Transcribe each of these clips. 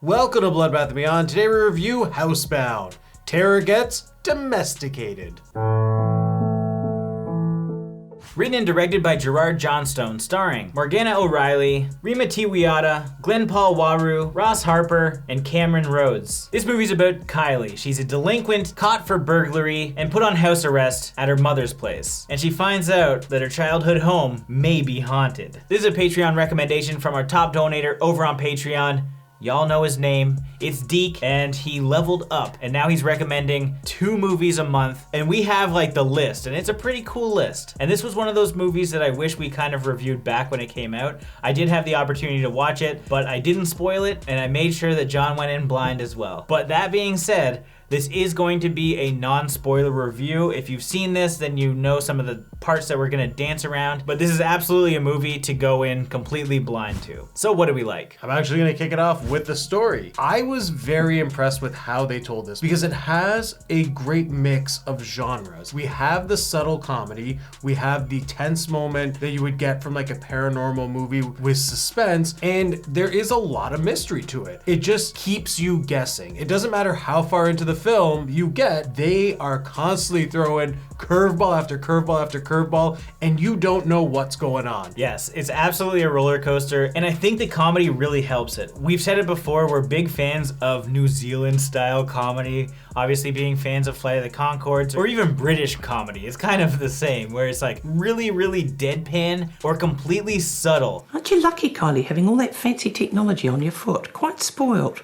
Welcome to Bloodbath and Beyond. Today we review Housebound. Terror gets domesticated. Written and directed by Gerard Johnstone, starring Morgana O'Reilly, Rima Te Wiata, Glen-Paul Waru, Ross Harper, and Cameron Rhodes. This movie's about Kylie. She's a delinquent caught for burglary and put on house arrest at her mother's place. And she finds out that her childhood home may be haunted. This is a Patreon recommendation from our top donator over on Patreon. Y'all know his name. It's Deke, and he leveled up, and now he's recommending 2 movies a month, and we have like the list, and it's a pretty cool list. And this was one of those movies that I wish we kind of reviewed back when it came out. I did have the opportunity to watch it, but I didn't spoil it, and I made sure that John went in blind as well. But that being said, this is going to be a non-spoiler review. If you've seen this, then you know some of the parts that we're gonna dance around, but this is absolutely a movie to go in completely blind to. So what do we like? I'm actually gonna kick it off with the story. I was very impressed with how they told this because it has a great mix of genres. We have the subtle comedy, we have the tense moment that you would get from like a paranormal movie with suspense, and there is a lot of mystery to it. It just keeps you guessing. It doesn't matter how far into the film you get, they are constantly throwing curveball after curveball after curveball, and you don't know what's going on. Yes, it's absolutely a roller coaster, and I think the comedy really helps it. We've said it before, we're big fans of New Zealand style comedy, obviously being fans of Flight of the Conchords, or even British comedy. It's kind of the same, where it's like really, really deadpan or completely subtle. Aren't you lucky, Kylie, having all that fancy technology on your foot? Quite spoiled.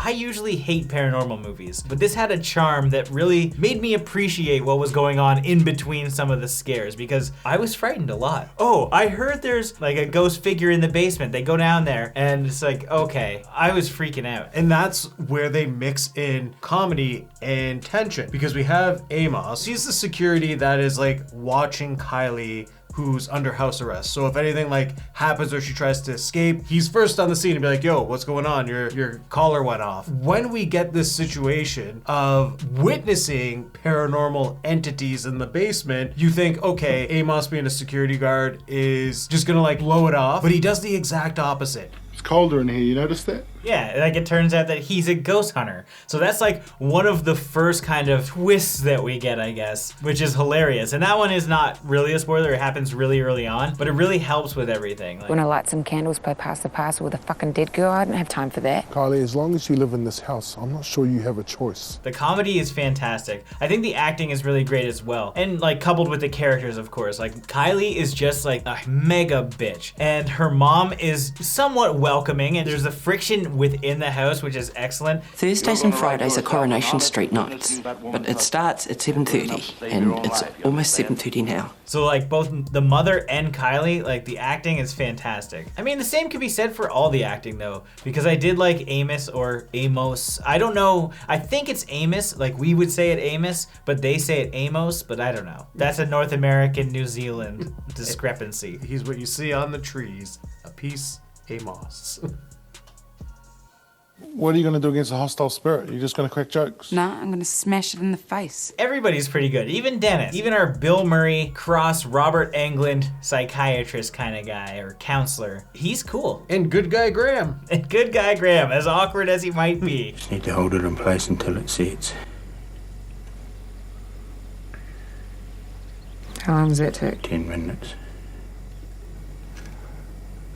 I usually hate paranormal movies, but this had a charm that really made me appreciate what was going on in between some of the scares, because I was frightened a lot. Oh, I heard there's like a ghost figure in the basement. They go down there and it's like, okay, I was freaking out. And that's where they mix in comedy and tension, because we have Amos. He's the security that is like watching Kylie, who's under house arrest. So if anything like happens or she tries to escape, he's first on the scene and be like, yo, what's going on? Your collar went off. When we get this situation of witnessing paranormal entities in the basement, you think, okay, Amos being a security guard is just gonna like blow it off, but he does the exact opposite. It's colder in here, you noticed that? Yeah, like it turns out that he's a ghost hunter. So that's like one of the first kind of twists that we get, I guess, which is hilarious. And that one is not really a spoiler, it happens really early on, but it really helps with everything. Like, When I light some candles, play pass the parcel with a fucking dead girl, I don't have time for that. Kylie, as long as you live in this house, I'm not sure you have a choice. the comedy is fantastic. I think the acting is really great as well. And like coupled with the characters, of course. Like Kylie is just like a mega bitch. And her mom is somewhat welcoming, and there's the friction within the house, which is excellent. Thursdays and Fridays are Coronation Street nights, but it starts at 7:30, and it's almost 7:30 now. So like both the mother and Kylie, like the acting is fantastic. I mean, the same could be said for all the acting though, because I did like Amos or Amos. I don't know. I think it's Amos, like we would say it Amos, but they say it Amos, but I don't know. That's a North American, New Zealand discrepancy. He's what you see on the trees, a piece Amos. What are you going to do against a hostile spirit? You're just going to crack jokes? Nah, I'm gonna smash it in the face. Everybody's pretty good, even Dennis. Even our Bill Murray cross Robert Englund psychiatrist kind of guy or counselor. He's cool. And good guy Graham. And good guy Graham, as awkward as he might be. Just need to hold it in place until it sets. How long does that take? 10 minutes.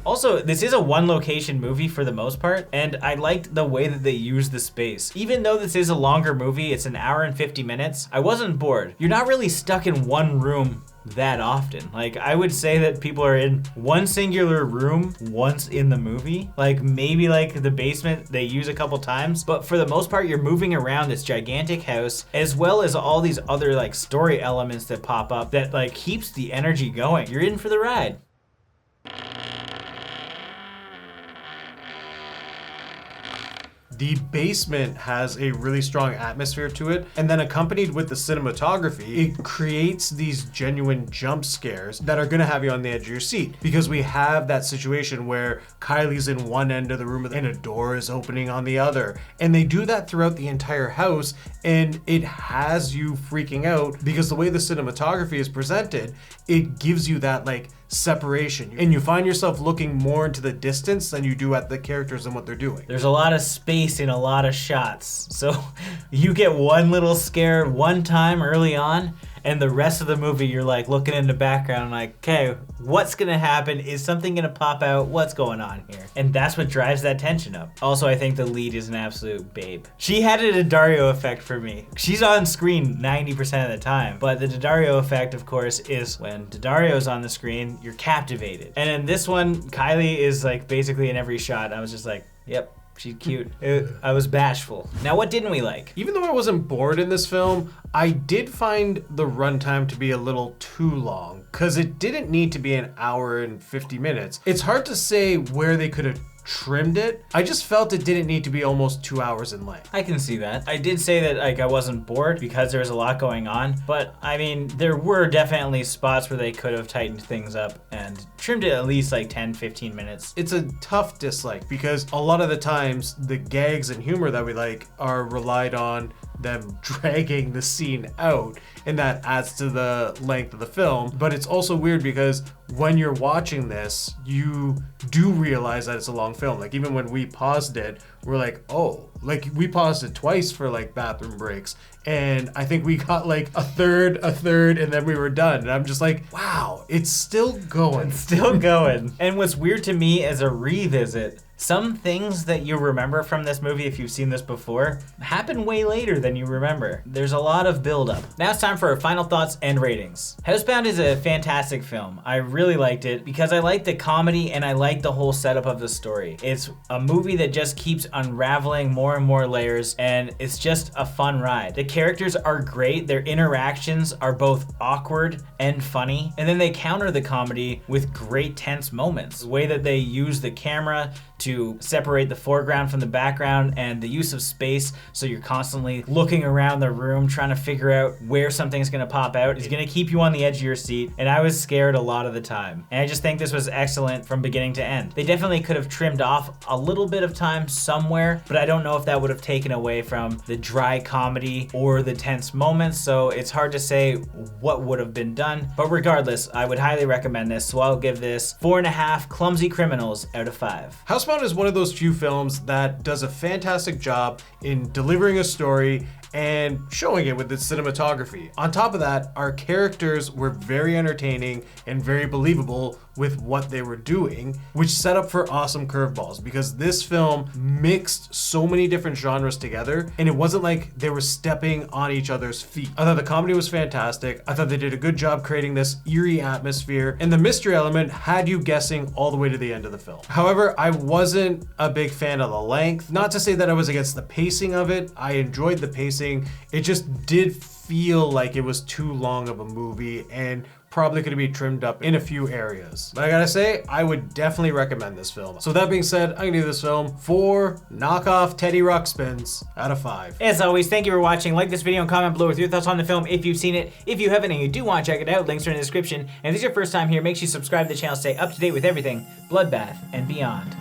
Also, this is a one location movie for the most part, and I liked the way that they use the space. Even though this is a longer movie, it's an hour and 50 minutes, I wasn't bored. You're not really stuck in one room that often. Like, I would say that people are in one singular room once in the movie. Like, maybe like the basement they use a couple times, but for the most part, you're moving around this gigantic house, as well as all these other like story elements that pop up that like keeps the energy going. You're in for the ride. The basement has a really strong atmosphere to it, and then accompanied with the cinematography, it creates these genuine jump scares that are gonna have you on the edge of your seat, because we have that situation where Kylie's in one end of the room and a door is opening on the other, and they do that throughout the entire house, and it has you freaking out because the way the cinematography is presented, it gives you that like separation, and you find yourself looking more into the distance than you do at the characters and what they're doing. There's a lot of space in a lot of shots. So you get one little scare one time early on, and the rest of the movie you're like looking in the background like, okay, what's gonna happen? Is something gonna pop out? What's going on here? And that's what drives that tension up. Also, I think the lead is an absolute babe. She had a Daddario effect for me. She's on screen 90% of the time, but the Daddario effect, of course, is when Daddario's on the screen, you're captivated. And in this one, Kylie is like basically in every shot. I was just like, yep. She's cute. I was bashful. Now, what didn't we like? Even though I wasn't bored in this film, I did find the runtime to be a little too long, because it didn't need to be an hour and 50 minutes. It's hard to say where they could have trimmed it. I just felt it didn't need to be almost 2 hours in length. I can see that. I did say that like I wasn't bored because there was a lot going on, but I mean, there were definitely spots where they could have tightened things up and trimmed it at least like 10-15 minutes. It's a tough dislike because a lot of the times the gags and humor that we like are relied on them dragging the scene out, and that adds to the length of the film. But it's also weird because when you're watching this, you do realize that it's a long film. Like even when we paused it, we're like, oh, like we paused it twice for like bathroom breaks, and I think we got like a third, and then we were done. And I'm just like, wow, it's still going. It's still going. And what's weird to me as a revisit, some things that you remember from this movie, if you've seen this before, happen way later than you remember. There's a lot of buildup. Now it's time for our final thoughts and ratings. Housebound is a fantastic film. I really liked it because I like the comedy and I like the whole setup of the story. It's a movie that just keeps unraveling more and more layers, and it's just a fun ride. The characters are great. Their interactions are both awkward and funny, and then they counter the comedy with great tense moments. The way that they use the camera to separate the foreground from the background, and the use of space so you're constantly looking around the room trying to figure out where something's gonna pop out is gonna keep you on the edge of your seat, and I was scared a lot of the time. And I just think this was excellent from beginning to end. They definitely could have trimmed off a little bit of time somewhere, but I don't know if that would have taken away from the dry comedy or the tense moments, so it's hard to say what would have been done. But regardless, I would highly recommend this, so I'll give this 4.5 clumsy criminals out of 5. Housebound is one of those few films that does a fantastic job in delivering a story and showing it with its cinematography. On top of that, our characters were very entertaining and very believable with what they were doing, which set up for awesome curveballs because this film mixed so many different genres together, and it wasn't like they were stepping on each other's feet. I thought the comedy was fantastic. I thought they did a good job creating this eerie atmosphere, and the mystery element had you guessing all the way to the end of the film. However, I wasn't a big fan of the length. Not to say that I was against the pacing of it. I enjoyed the pacing. It just did feel like it was too long of a movie and probably could be trimmed up in a few areas. But I gotta say, I would definitely recommend this film. So that being said, I'm gonna give this film 4 knockoff Teddy Ruxpins out of 5. As always, thank you for watching. Like this video and comment below with your thoughts on the film if you've seen it. If you haven't and you do want to check it out, links are in the description. And if this is your first time here, make sure you subscribe to the channel to stay up to date with everything Bloodbath and beyond.